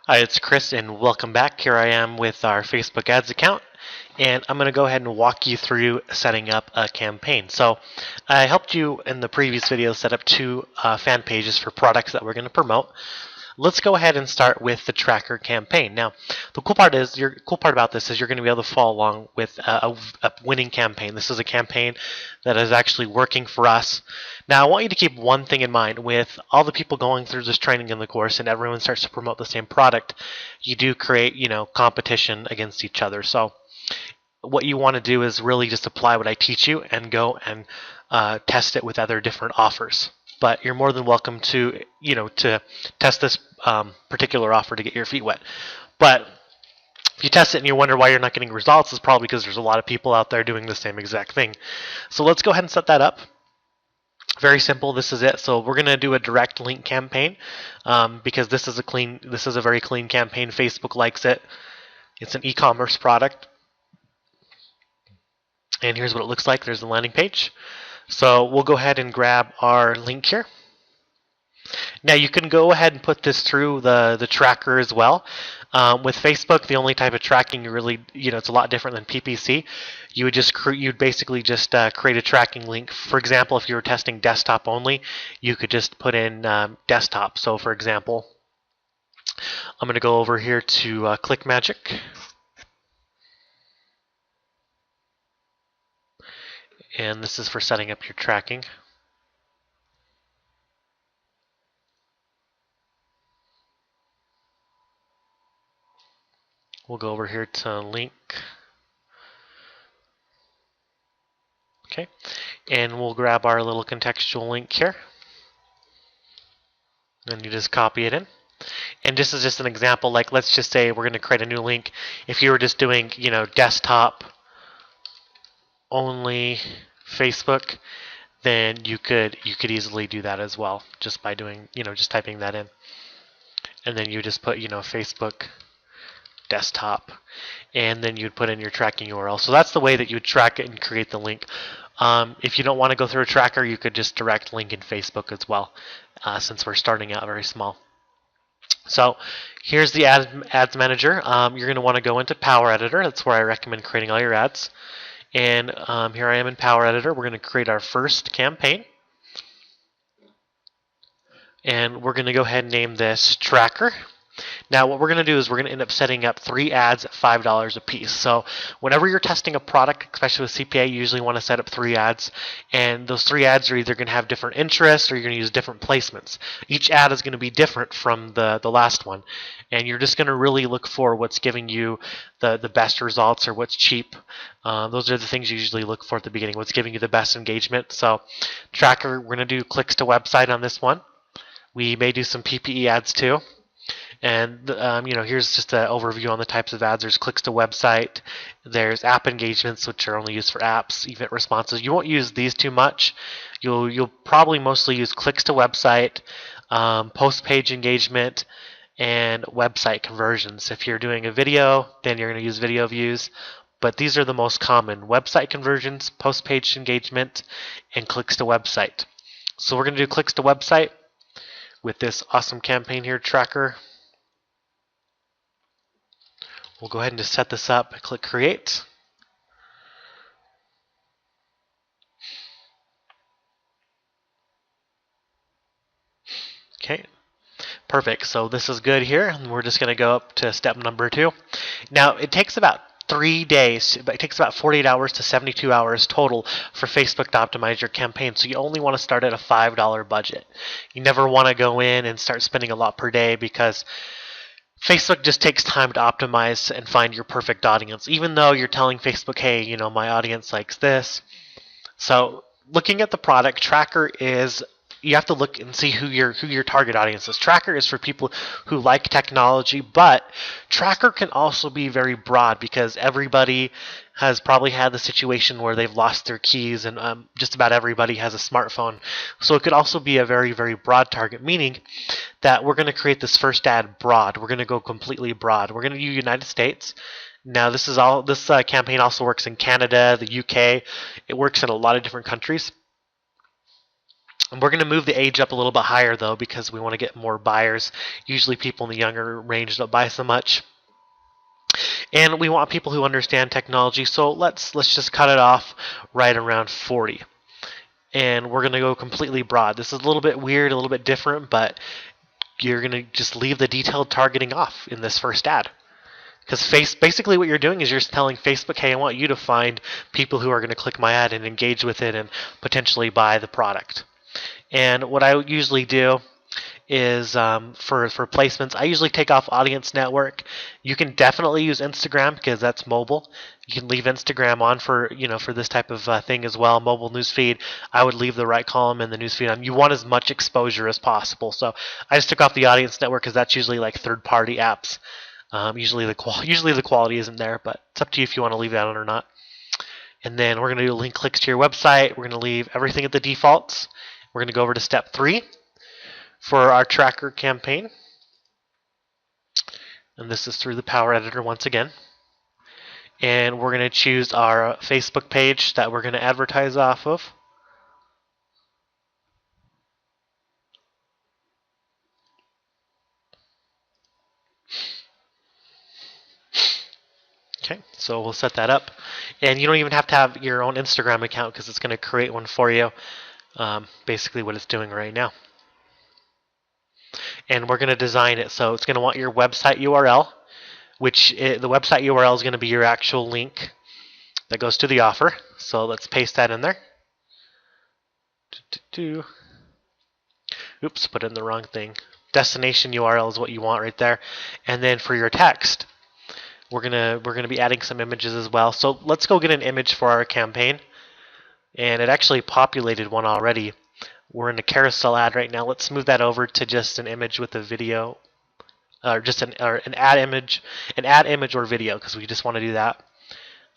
Hi, it's Chris, and welcome back. Here I am with our Facebook ads account, and I'm going to go ahead and walk you through setting up a campaign. So, I helped you in the previous video set up two fan pages for products that we're going to promote. Let's go ahead and start with the tracker campaign. Now, the cool part about this is you're going to be able to follow along with a winning campaign. This is a campaign that is actually working for us. Now, I want you to keep one thing in mind. With all the people going through this training in the course and everyone starts to promote the same product, you do create, competition against each other. So what you want to do is really just apply what I teach you and go and test it with other different offers. But you're more than welcome to, to test this particular offer to get your feet wet. But if you test it and you wonder why you're not getting results, it's probably because there's a lot of people out there doing the same exact thing. So let's go ahead and set that up. Very simple. This is it. So we're going to do a direct link campaign because this is a very clean campaign. Facebook likes it. It's an e-commerce product. And here's what it looks like. There's the landing page. So we'll go ahead and grab our link here. Now you can go ahead and put this through the tracker as well. With Facebook, the only type of tracking you really, it's a lot different than PPC. You'd basically just create a tracking link. For example, if you were testing desktop only, you could just put in desktop. So for example, I'm going to go over here to ClickMagick. And this is for setting up your tracking. We'll go over here to link. Okay, and we'll grab our little contextual link here. And you just copy it in. And this is just an example, like let's just say we're going to create a new link. If you were just doing, desktop only Facebook, then you could easily do that as well, just by doing, just typing that in. And then you just put, Facebook desktop, and then you'd put in your tracking URL. So that's the way that you would track it and create the link. If you don't want to go through a tracker, you could just direct link in Facebook as well, since we're starting out very small. So here's the ads manager. You're going to want to go into Power Editor. That's where I recommend creating all your ads. And here I am in Power Editor. We're going to create our first campaign. And we're going to go ahead and name this Tracker. Now what we're going to do is we're going to end up setting up 3 ads at $5 a piece. So whenever you're testing a product, especially with CPA, you usually want to set up 3 ads. And those 3 ads are either going to have different interests or you're going to use different placements. Each ad is going to be different from the last one. And you're just going to really look for what's giving you the best results or what's cheap. Those are the things you usually look for at the beginning, what's giving you the best engagement. So Tracker, we're going to do clicks to website on this one. We may do some PPE ads too. And here's just an overview on the types of ads. There's clicks to website. There's app engagements, which are only used for apps. Event responses. You won't use these too much. You'll probably mostly use clicks to website, post page engagement, and website conversions. If you're doing a video, then you're going to use video views. But these are the most common: website conversions, post page engagement, and clicks to website. So we're going to do clicks to website with this awesome campaign here, Tracker. We'll go ahead and just set this up, click create. Okay, perfect. So this is good here, and we're just going to go up to step number 2. Now it takes about 3 days, but it takes about 48 hours to 72 hours total for Facebook to optimize your campaign. So you only want to start at a $5 budget. You never want to go in and start spending a lot per day, because Facebook just takes time to optimize and find your perfect audience, even though you're telling Facebook, hey, my audience likes this. So looking at the product, Tracker is, you have to look and see who your target audience is. Tracker is for people who like technology, but Tracker can also be very broad, because everybody has probably had the situation where they've lost their keys, and just about everybody has a smartphone. So it could also be a very, very broad target, meaning that we're going to create this first ad broad. We're going to go completely broad. We're going to do United States. Now this campaign also works in Canada, the UK. It works in a lot of different countries. And we're going to move the age up a little bit higher though, because we want to get more buyers. Usually people in the younger range don't buy so much. And we want people who understand technology, so let's just cut it off right around 40. And we're going to go completely broad. This is a little bit weird, a little bit different, but you're going to just leave the detailed targeting off in this first ad. Because basically what you're doing is you're telling Facebook, hey, I want you to find people who are going to click my ad and engage with it and potentially buy the product. And what I usually do is for placements, I usually take off audience network. You can definitely use Instagram because that's mobile. You can leave Instagram on for for this type of thing as well. Mobile newsfeed, I would leave the right column in the newsfeed on. You want as much exposure as possible. So I just took off the audience network because that's usually like third-party apps. Usually the quality isn't there, but it's up to you if you want to leave that on or not. And then we're going to do link clicks to your website. We're going to leave everything at the defaults. We're going to go over to step 3 for our tracker campaign. And this is through the Power Editor once again. And we're going to choose our Facebook page that we're going to advertise off of. Okay, so we'll set that up. And you don't even have to have your own Instagram account because it's going to create one for you. Basically what it's doing right now. And we're going to design it so it's going to want your website URL, which the website URL is going to be your actual link that goes to the offer. So let's paste that in there. Oops, put in the wrong thing. Destination URL is what you want right there. And then for your text, we're gonna be adding some images as well. So let's go get an image for our campaign. And it actually populated one already. We're in a carousel ad right now. Let's move that over to just an image with a video, or just an ad image or video, because we just want to do that.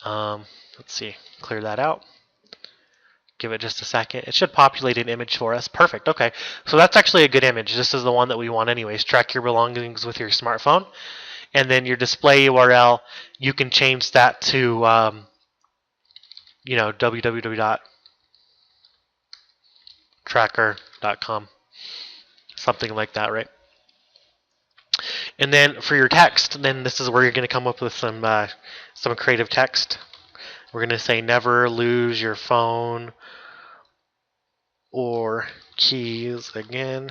Let's see, clear that out. Give it just a second. It should populate an image for us. Perfect. Okay, so that's actually a good image. This is the one that we want anyways. Track your belongings with your smartphone, and then your display URL. You can change that to www.tracker.com, something like that, right? And then for your text, then this is where you're going to come up with some creative text. We're going to say never lose your phone or keys again.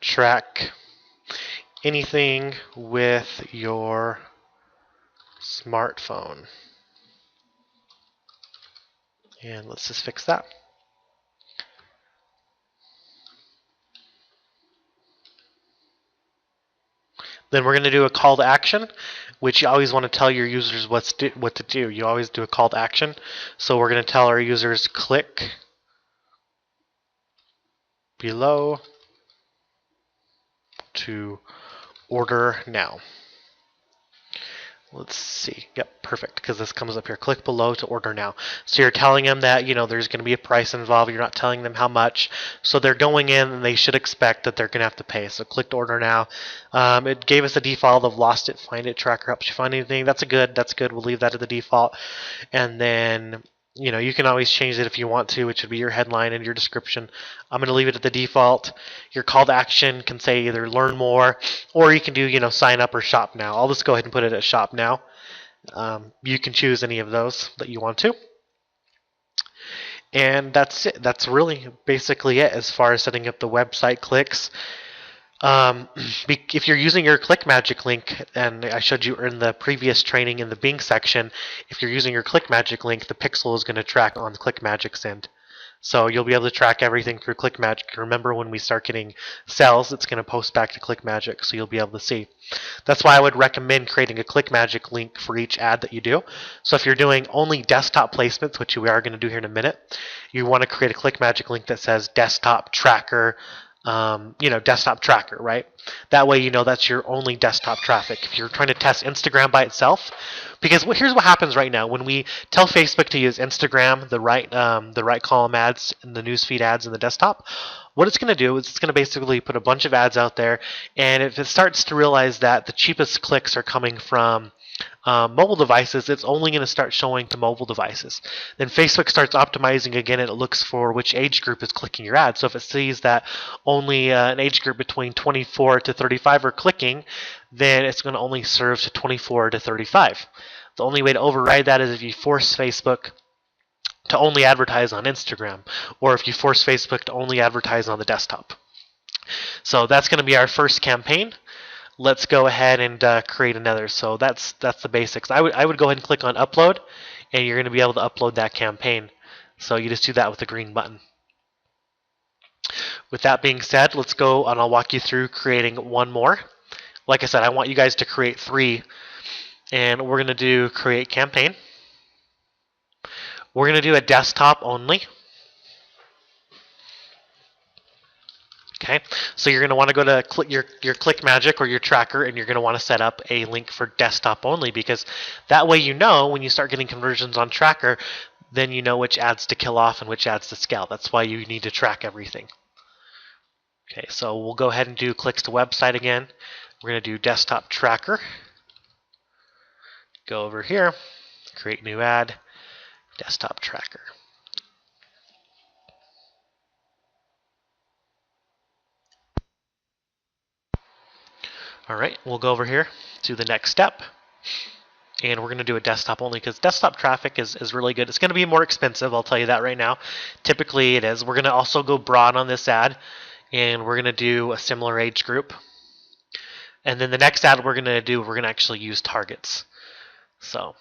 Track anything with your smartphone. And let's just fix that. Then we're going to do a call to action, which you always want to tell your users what to do. You always do a call to action. So we're going to tell our users click below to order now. Let's see. Yep, perfect, because this comes up here. Click below to order now. So you're telling them that, there's going to be a price involved. You're not telling them how much. So they're going in and they should expect that they're going to have to pay. So click to order now. It gave us a default of lost it, find it, tracker helps you find anything. That's good. We'll leave that at the default. And then you can always change it if you want to, which would be your headline and your description. I'm going to leave it at the default. Your call to action can say either learn more, or you can do, sign up or shop now. I'll just go ahead and put it at shop now. You can choose any of those that you want to. And that's it. That's really basically it as far as setting up the website clicks. If you're using your ClickMagick link, and I showed you in the previous training in the Bing section, if you're using your ClickMagick link, the pixel is going to track on ClickMagick's end. So you'll be able to track everything through ClickMagick. Remember, when we start getting sales, it's going to post back to ClickMagick, so you'll be able to see. That's why I would recommend creating a ClickMagick link for each ad that you do. So if you're doing only desktop placements, which we are going to do here in a minute, you want to create a ClickMagick link that says desktop tracker, desktop tracker, right? That way that's your only desktop traffic. If you're trying to test Instagram by itself, because here's what happens right now. When we tell Facebook to use Instagram, the right column ads and the newsfeed ads in the desktop, what it's going to do is it's going to basically put a bunch of ads out there, and if it starts to realize that the cheapest clicks are coming from mobile devices, it's only going to start showing to mobile devices. Then Facebook starts optimizing again, and it looks for which age group is clicking your ad. So if it sees that only an age group between 24 to 35 are clicking, then it's going to only serve to 24 to 35. The only way to override that is if you force Facebook to only advertise on Instagram, or if you force Facebook to only advertise on the desktop. So that's going to be our first campaign. Let's go ahead and create another. So that's the basics. I would go ahead and click on upload, and you're going to be able to upload that campaign. So you just do that with the green button. With that being said, let's go and I'll walk you through creating one more. Like I said, I want you guys to create 3, and we're going to do create campaign. We're going to do a desktop only. Okay, so you're going to want to go to your ClickMagick or your tracker, and you're going to want to set up a link for desktop only, because that way you know when you start getting conversions on tracker, then you know which ads to kill off and which ads to scale. That's why you need to track everything. Okay, so we'll go ahead and do clicks to website again. We're going to do desktop tracker. Go over here, create new ad, desktop tracker. All right, we'll go over here to the next step, and we're going to do a desktop only because desktop traffic is really good. It's going to be more expensive, I'll tell you that right now. Typically it is. We're going to also go broad on this ad, and we're going to do a similar age group. And then the next ad we're going to actually use targets. So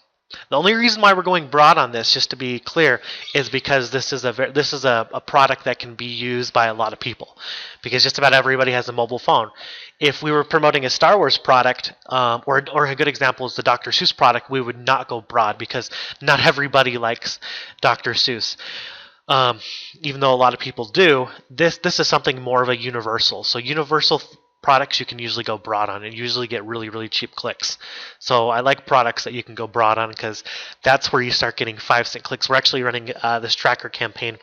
the only reason why we're going broad on this, just to be clear, is because this is a product that can be used by a lot of people, because just about everybody has a mobile phone. If we were promoting a Star Wars product, or a good example is the Dr. Seuss product, we would not go broad because not everybody likes Dr. Seuss. Even though a lot of people do, this is something more of a universal. So universal products you can usually go broad on and usually get really, really cheap clicks. So I like products that you can go broad on because that's where you start getting 5-cent clicks. We're actually running this tracker campaign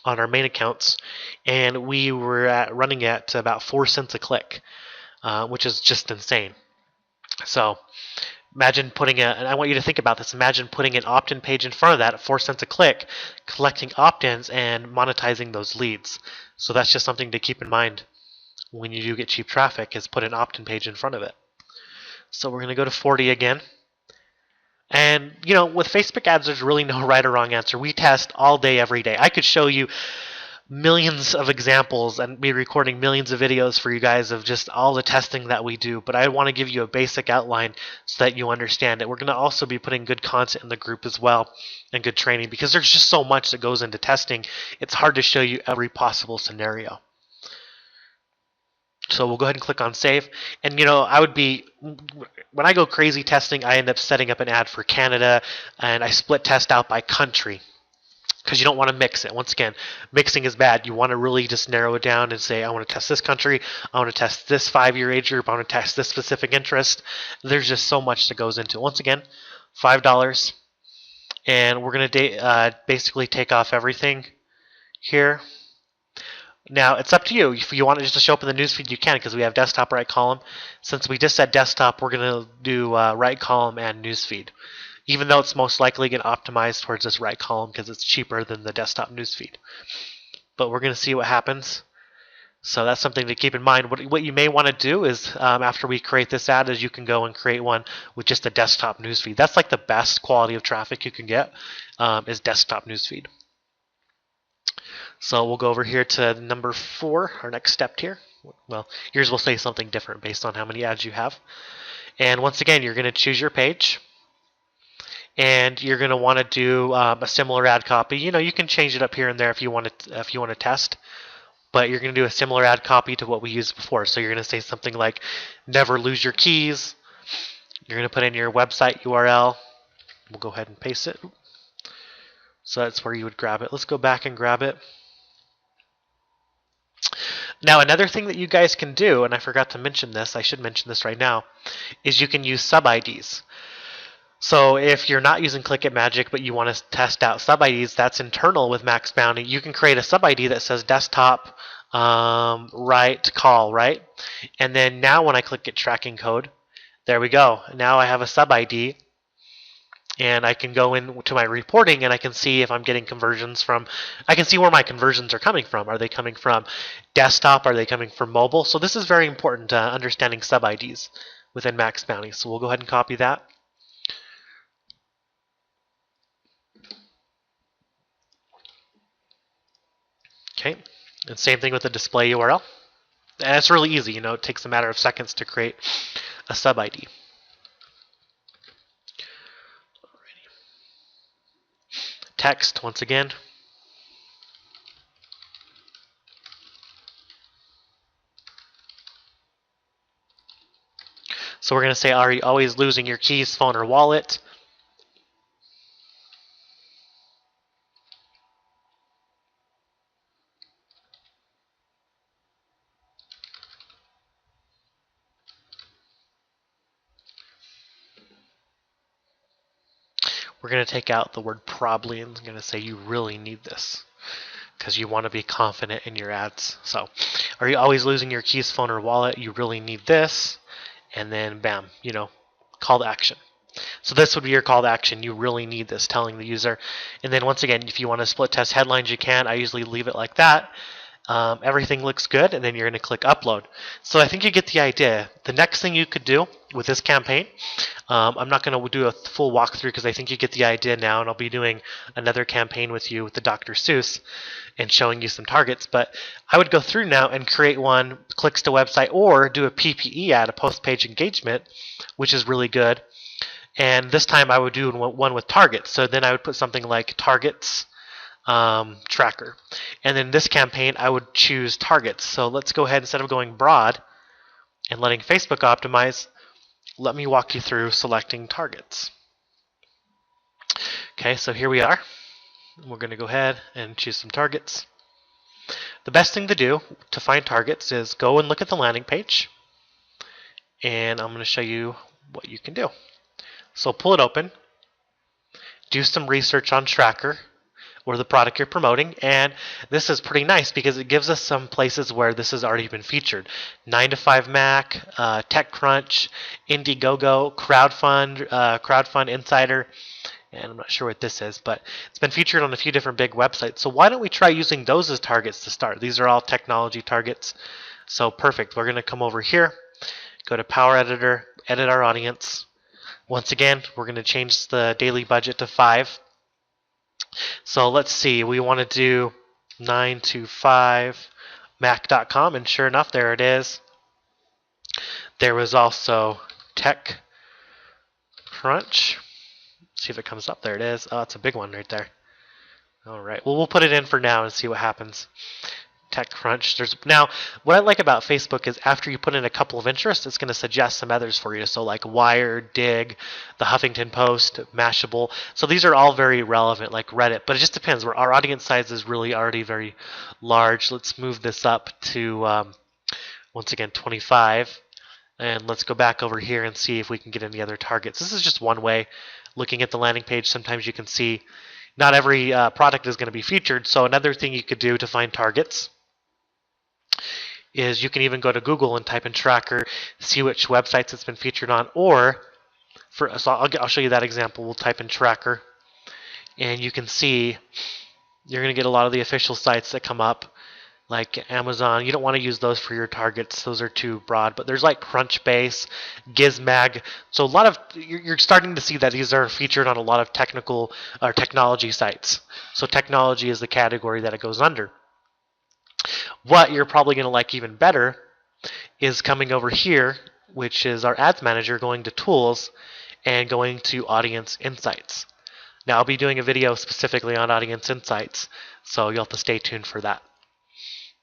on our main accounts, and we were running at about 4 cents a click, which is just insane. So imagine and I want you to think about this, imagine putting an opt-in page in front of that at 4 cents a click, collecting opt-ins and monetizing those leads. So that's just something to keep in mind when you do get cheap traffic, is put an opt-in page in front of it. So we're going to go to 40 again. And with Facebook ads, there's really no right or wrong answer. We test all day, every day. I could show you millions of examples and be recording millions of videos for you guys of just all the testing that we do, but I want to give you a basic outline so that you understand it. We're going to also be putting good content in the group as well, and good training, because there's just so much that goes into testing. It's hard to show you every possible scenario. So we'll go ahead and click on save. And when I go crazy testing, I end up setting up an ad for Canada, and I split test out by country, because you don't want to mix it. Once again, mixing is bad. You want to really just narrow it down and say, I want to test this country, I want to test this 5-year age group, I want to test this specific interest. There's just so much that goes into it. Once again, $5. And we're going to basically take off everything here. Now, it's up to you. If you want it just to show up in the newsfeed, you can, because we have desktop, right column. Since we just said desktop, we're going to do right column and newsfeed, even though it's most likely going to optimize towards this right column because it's cheaper than the desktop newsfeed. But we're going to see what happens. So that's something to keep in mind. What you may want to do is, after we create this ad, is you can go and create one with just a desktop newsfeed. That's like the best quality of traffic you can get, is desktop newsfeed. So we'll go over here to number 4, our next step here. Well, yours will say something different based on how many ads you have. And once again, you're going to choose your page, and you're going to want to do a similar ad copy. You can change it up here and there if you want to test, but you're going to do a similar ad copy to what we used before. So you're going to say something like, never lose your keys. You're going to put in your website URL. We'll go ahead and paste it. So that's where you would grab it. Let's go back and grab it. Now, another thing that you guys can do, and I forgot to mention this, I should mention this right now, is you can use sub-IDs. So if you're not using ClickMagick, but you want to test out sub-IDs, that's internal with Max Bounty. You can create a sub-ID that says desktop, right, call, right? And then now when I click get tracking code, There we go. Now I have a sub ID, and I can go into my reporting and I can see if I'm getting conversions from, I can see where my conversions are coming from. Are they coming from desktop? Are they coming from mobile? So this is very important, understanding sub IDs within Max Bounty. So we'll go ahead and copy that. Okay, and same thing with the display URL. And it's really easy, you know, it takes a matter of seconds to create a sub ID. Text, once again. So we're going to say, are you always losing your keys, phone, or wallet? We're going to take out the word probably and I'm going to say you really need this because you want to be confident in your ads. So, are you always losing your keys, phone, or wallet? You really need this. And then bam, you know, call to action. So this would be your call to action. You really need this, telling the user. And then once again, if you want to split test headlines, you can. I usually leave it like that. Everything looks good, and then you're going to click upload. So I think you get the idea. The next thing you could do with this campaign, I'm not going to do a full walkthrough because I think you get the idea now, and I'll be doing another campaign with you with the Dr. Seuss and showing you some targets. But I would go through now and create one, clicks to website, or do a PPE ad, a post-page engagement, which is really good. And this time I would do one with targets. So then I would put something like targets tracker. And then this campaign, I would choose targets. So let's go ahead, instead of going broad and letting Facebook optimize, let me walk you through selecting targets. Okay, so here we are. We're going to go ahead and choose some targets. The best thing to do to find targets is go and look at the landing page. And I'm going to show you what you can do. So pull it open, do some research on Tracker or the product you're promoting, and this is pretty nice because it gives us some places where this has already been featured. 9to5Mac, TechCrunch, Indiegogo, Crowdfund Insider, and I'm not sure what this is, but it's been featured on a few different big websites. So why don't we try using those as targets to start? These are all technology targets. So perfect. We're going to come over here, go to Power Editor, edit our audience. Once again, we're going to change the daily budget to 5. So let's see, we want to do 9to5mac.com, and sure enough, there it is. There was also TechCrunch. See if it comes up. There it is. Oh, it's a big one right there. All right. Well, we'll put it in for now and see what happens. TechCrunch. Now, what I like about Facebook is after you put in a couple of interests, it's going to suggest some others for you. So like Wired, Dig, the Huffington Post, Mashable. So these are all very relevant, like Reddit. But it just depends. Our audience size is really already very large. Let's move this up to, once again, 25. And let's go back over here and see if we can get any other targets. This is just one way. Looking at the landing page, sometimes you can see not every product is going to be featured. So another thing you could do to find targets is you can even go to Google and type in Tracker, see which websites it's been featured on, or so I'll show you that example. We'll type in Tracker, and you can see you're going to get a lot of the official sites that come up, like Amazon. You don't want to use those for your targets; those are too broad. But there's like Crunchbase, Gizmag. So a lot of you're starting to see that these are featured on a lot of technical or technology sites. So technology is the category that it goes under. What you're probably going to like even better is coming over here, which is our Ads Manager, going to Tools and going to Audience Insights. Now I'll be doing a video specifically on Audience Insights, so you'll have to stay tuned for that.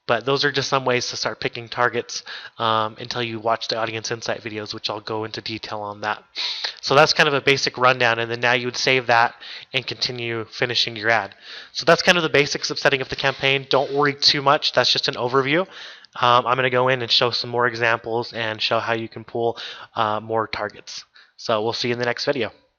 But those are just some ways to start picking targets until you watch the Audience Insight videos, which I'll go into detail on that. So that's kind of a basic rundown, and then now you would save that and continue finishing your ad. So that's kind of the basics of setting up the campaign. Don't worry too much. That's just an overview. I'm going to go in and show some more examples and show how you can pull more targets. So we'll see you in the next video.